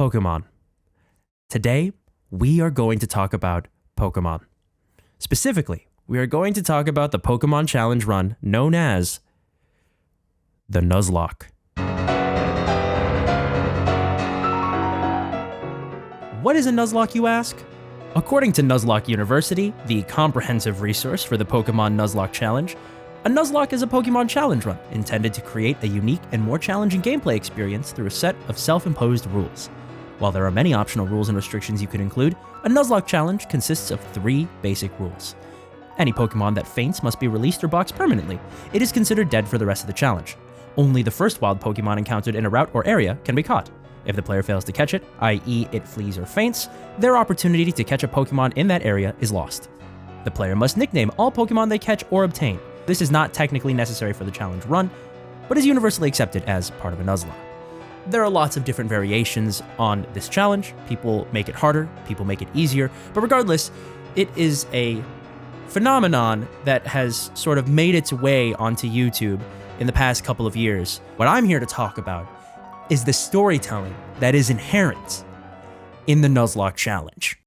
Pokemon. Today, we are going to talk about Pokemon. Specifically, we are going to talk about the Pokemon Challenge run known as the Nuzlocke. What is a Nuzlocke, you ask? According to Nuzlocke University, the comprehensive resource for the Pokemon Nuzlocke Challenge, a Nuzlocke is a Pokemon Challenge run intended to create a unique and more challenging gameplay experience through a set of self-imposed rules. While there are many optional rules and restrictions you could include, a Nuzlocke challenge consists of 3 basic rules. Any Pokemon that faints must be released or boxed permanently. It is considered dead for the rest of the challenge. Only the first wild Pokemon encountered in a route or area can be caught. If the player fails to catch it, i.e. it flees or faints, their opportunity to catch a Pokemon in that area is lost. The player must nickname all Pokemon they catch or obtain. This is not technically necessary for the challenge run, but is universally accepted as part of a Nuzlocke. There are lots of different variations on this challenge. People make it harder, people make it easier, but regardless, it is a phenomenon that has sort of made its way onto YouTube in the past couple of years. What I'm here to talk about is the storytelling that is inherent in the Nuzlocke challenge.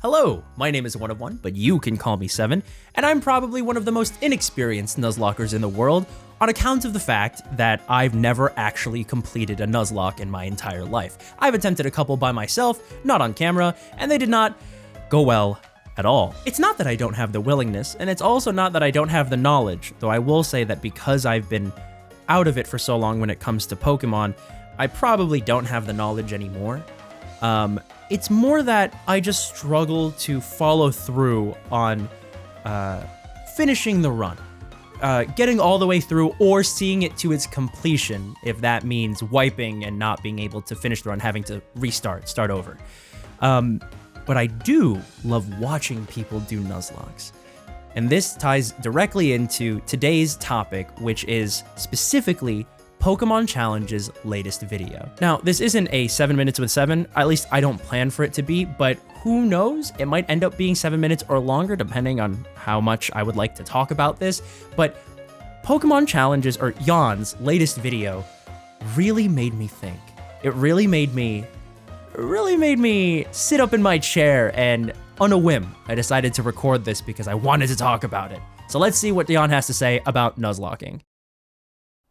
Hello, my name is One of One, but you can call me Seven, and I'm probably one of the most inexperienced Nuzlockers in the world on account of the fact that I've never actually completed a Nuzlocke in my entire life. I've attempted a couple by myself, not on camera, and they did not go well at all. It's not that I don't have the willingness, and it's also not that I don't have the knowledge, though I will say that because I've been out of it for so long when it comes to Pokemon, I probably don't have the knowledge anymore. It's more that I just struggle to follow through on finishing the run, getting all the way through or seeing it to its completion, if that means wiping and not being able to finish the run, having to start over. But I do love watching people do Nuzlockes. And this ties directly into today's topic, which is specifically Pokemon Challenges' latest video. Now, this isn't a 7 minutes with 7, at least I don't plan for it to be, but who knows? It might end up being 7 minutes or longer, depending on how much I would like to talk about this. But Pokemon Challenges, or Jan's latest video, really made me think. It really made me sit up in my chair, and on a whim, I decided to record this because I wanted to talk about it. So let's see what Jan has to say about Nuzlocking.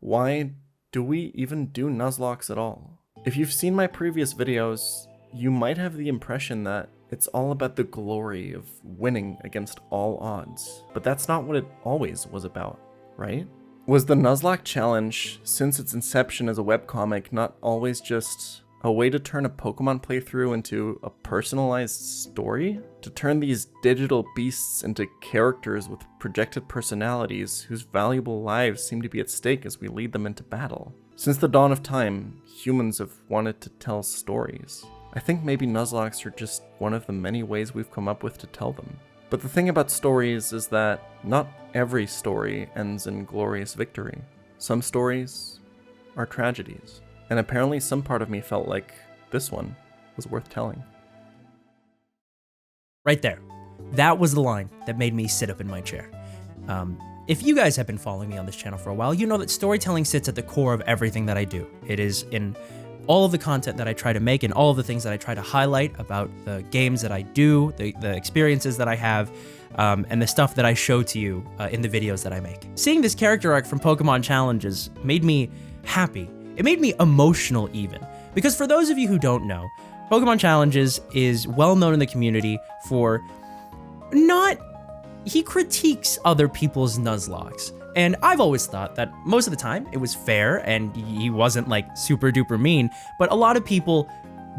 Why do we even do Nuzlockes at all? If you've seen my previous videos, you might have the impression that it's all about the glory of winning against all odds. But that's not what it always was about, right? Was the Nuzlocke challenge, since its inception as a webcomic, not always just a way to turn a Pokemon playthrough into a personalized story? To turn these digital beasts into characters with projected personalities whose valuable lives seem to be at stake as we lead them into battle? Since the dawn of time, humans have wanted to tell stories. I think maybe Nuzlockes are just one of the many ways we've come up with to tell them. But the thing about stories is that not every story ends in glorious victory. Some stories are tragedies. And apparently some part of me felt like this one was worth telling. Right there. That was the line that made me sit up in my chair. If you guys have been following me on this channel for a while, you know that storytelling sits at the core of everything that I do. It is in all of the content that I try to make and all of the things that I try to highlight about the games that I do, the experiences that I have, and the stuff that I show to you in the videos that I make. Seeing this character arc from Pokemon Challenges made me happy. It made me emotional even, because for those of you who don't know, Pokemon Challenges is well known in the community for he critiques other people's Nuzlockes. And I've always thought that most of the time it was fair and he wasn't like super duper mean, but a lot of people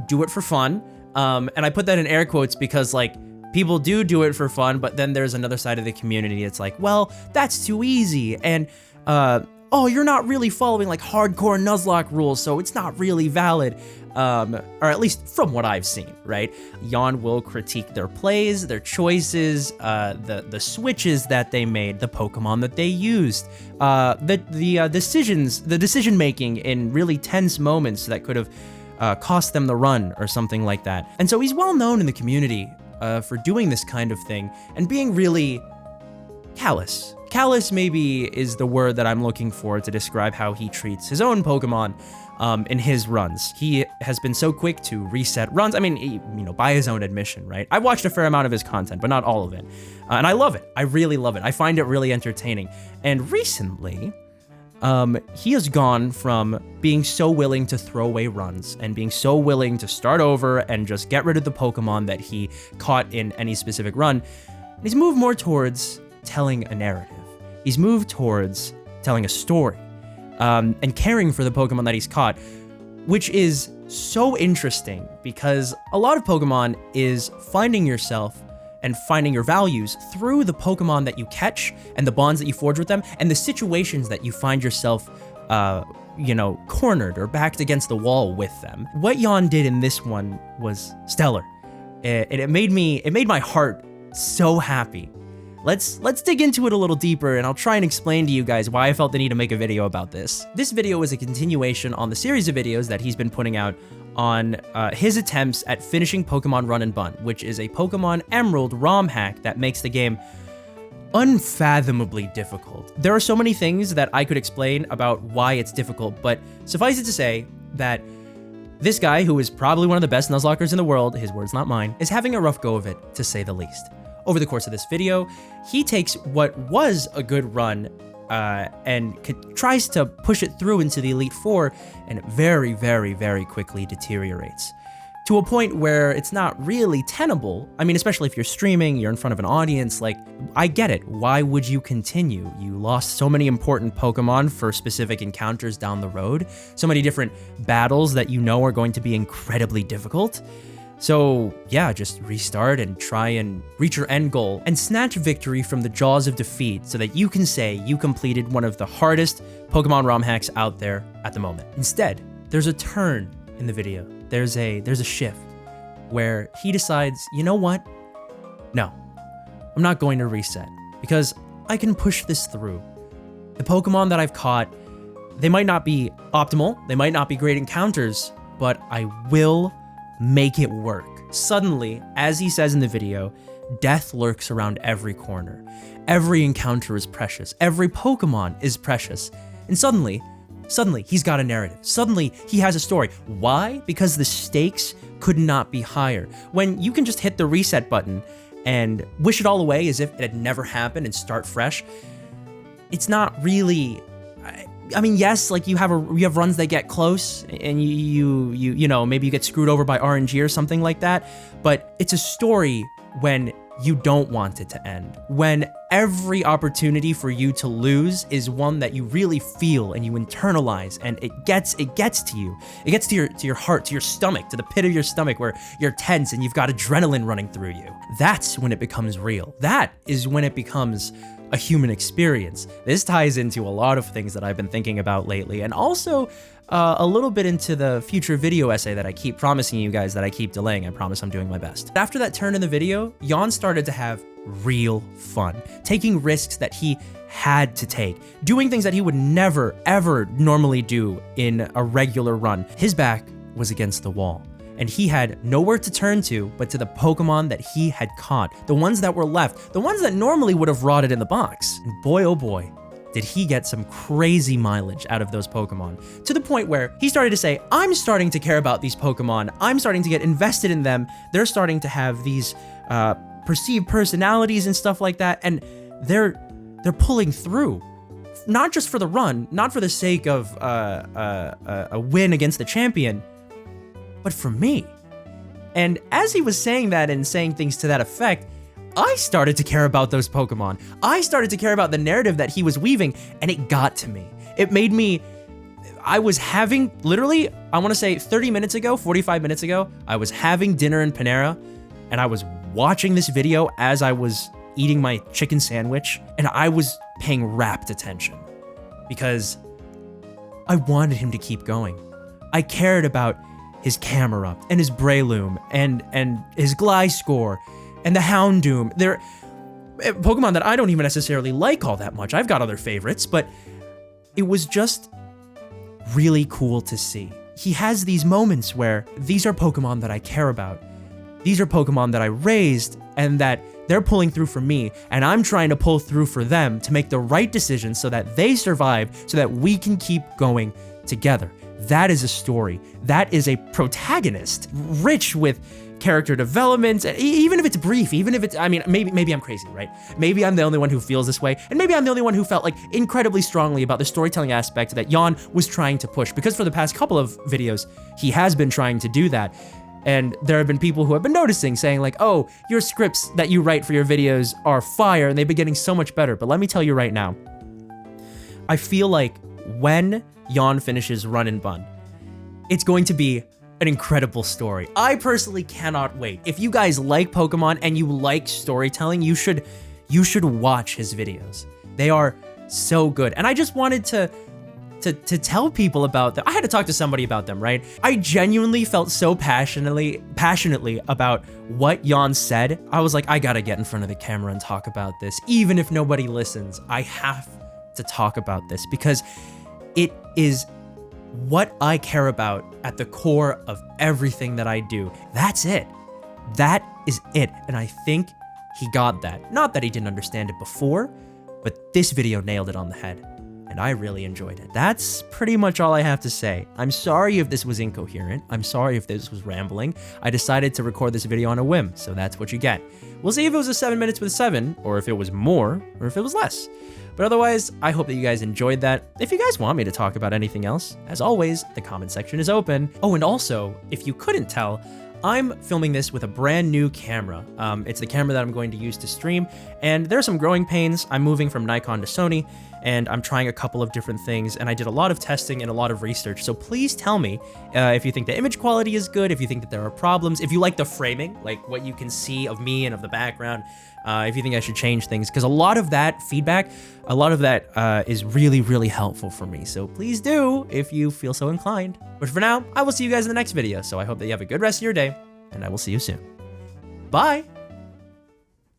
do it for fun. And I put that in air quotes because like people do it for fun, but then there's another side of the community. It's like, well, that's too easy. And, oh, you're not really following like hardcore Nuzlocke rules, so it's not really valid. Or at least from what I've seen, right? Jan will critique their plays, their choices, the switches that they made, the Pokemon that they used, the decision making in really tense moments that could have cost them the run or something like that. And so he's well known in the community for doing this kind of thing and being really callous callous maybe is the word that I'm looking for to describe how he treats his own Pokemon in his runs. He has been so quick to reset runs. I mean, by his own admission, right? I watched a fair amount of his content, but not all of it. And I love it. I really love it. I find it really entertaining. And recently, he has gone from being so willing to throw away runs and being so willing to start over and just get rid of the Pokemon that he caught in any specific run. And he's moved more towards telling a narrative. He's moved towards telling a story, and caring for the Pokemon that he's caught, which is so interesting because a lot of Pokemon is finding yourself and finding your values through the Pokemon that you catch and the bonds that you forge with them and the situations that you find yourself, cornered or backed against the wall with them. What Jan did in this one was stellar. It made my heart so happy. Let's dig into it a little deeper, and I'll try and explain to you guys why I felt the need to make a video about this. This video is a continuation on the series of videos that he's been putting out on his attempts at finishing Pokemon Run and Bun, which is a Pokemon Emerald ROM hack that makes the game unfathomably difficult. There are so many things that I could explain about why it's difficult, but suffice it to say that this guy, who is probably one of the best Nuzlockers in the world, his words not mine, is having a rough go of it, to say the least. Over the course of this video, he takes what was a good run and tries to push it through into the Elite Four, and it very, very, very quickly deteriorates. To a point where it's not really tenable. I mean, especially if you're streaming, you're in front of an audience, like, I get it. Why would you continue? You lost so many important Pokemon for specific encounters down the road, so many different battles that you know are going to be incredibly difficult. So yeah, just restart and try and reach your end goal and snatch victory from the jaws of defeat so that you can say you completed one of the hardest Pokemon ROM hacks out there at the moment. Instead, there's a turn in the video. There's a shift where he decides, you know what? No, I'm not going to reset because I can push this through. The Pokemon that I've caught, they might not be optimal, they might not be great encounters, but I will make it work. Suddenly, as he says in the video, death lurks around every corner. Every encounter is precious. Every Pokemon is precious. And suddenly, he's got a narrative. Suddenly, he has a story. Why? Because the stakes could not be higher. When you can just hit the reset button and wish it all away as if it had never happened and start fresh, it's not really... I mean, yes, like you have runs that get close and you know, maybe you get screwed over by RNG or something like that, but it's a story when you don't want it to end. When every opportunity for you to lose is one that you really feel and you internalize, and it gets to you. It gets to your heart, to your stomach, to the pit of your stomach where you're tense and you've got adrenaline running through you. That's when it becomes real. That is when it becomes a human experience. This ties into a lot of things that I've been thinking about lately, and also a little bit into the future video essay that I keep promising you guys that I keep delaying. I promise I'm doing my best. After that turn in the video, Jan started to have real fun, taking risks that he had to take, doing things that he would never, ever normally do in a regular run. His back was against the wall, and he had nowhere to turn to but to the Pokemon that he had caught, the ones that were left, the ones that normally would have rotted in the box. And boy, oh boy, did he get some crazy mileage out of those Pokemon, to the point where he started to say, I'm starting to care about these Pokemon, I'm starting to get invested in them, they're starting to have these perceived personalities and stuff like that, and they're pulling through. Not just for the run, not for the sake of a win against the champion, but for me. And as he was saying that and saying things to that effect, I started to care about those Pokemon. I started to care about the narrative that he was weaving, and it got to me. It made me... I was having, literally, I want to say 30 minutes ago, 45 minutes ago, I was having dinner in Panera, and I was watching this video as I was eating my chicken sandwich, and I was paying rapt attention because I wanted him to keep going. I cared about his Camerupt and his Breloom and his Gliscor and the Houndoom. They're Pokemon that I don't even necessarily like all that much. I've got other favorites, but it was just really cool to see. He has these moments where these are Pokemon that I care about. These are Pokemon that I raised and that They're pulling through for me, and I'm trying to pull through for them to make the right decisions so that they survive, so that we can keep going together. That is a story. That is a protagonist, rich with character development, even if it's brief, even if it's, I mean, maybe I'm crazy, right? Maybe I'm the only one who feels this way, and maybe I'm the only one who felt like incredibly strongly about the storytelling aspect that Jan was trying to push, because for the past couple of videos, he has been trying to do that. And there have been people who have been noticing, saying like, oh, your scripts that you write for your videos are fire, and they've been getting so much better. But let me tell you right now, I feel like when Jan finishes Run and Bun, it's going to be an incredible story. I personally cannot wait. If you guys like Pokemon and you like storytelling, you should watch his videos. They are so good. And I just wanted to tell people about them. I had to talk to somebody about them, right? I genuinely felt so passionately about what Jan said. I was like, I gotta get in front of the camera and talk about this. Even if nobody listens, I have to talk about this because it is what I care about at the core of everything that I do. That's it. That is it. And I think he got that. Not that he didn't understand it before, but this video nailed it on the head. And I really enjoyed it. That's pretty much all I have to say. I'm sorry if this was incoherent. I'm sorry if this was rambling. I decided to record this video on a whim, so that's what you get. We'll see if it was a 7 minutes with 7, or if it was more, or if it was less. But otherwise, I hope that you guys enjoyed that. If you guys want me to talk about anything else, as always, the comment section is open. Oh, and also, if you couldn't tell, I'm filming this with a brand new camera. It's the camera that I'm going to use to stream, and there are some growing pains. I'm moving from Nikon to Sony, and I'm trying a couple of different things, and I did a lot of testing and a lot of research. So please tell me if you think the image quality is good, if you think that there are problems, if you like the framing, like what you can see of me and of the background, if you think I should change things, because a lot of that feedback, a lot of that is really, really helpful for me. So please do if you feel so inclined. But for now, I will see you guys in the next video. So I hope that you have a good rest of your day, and I will see you soon. Bye.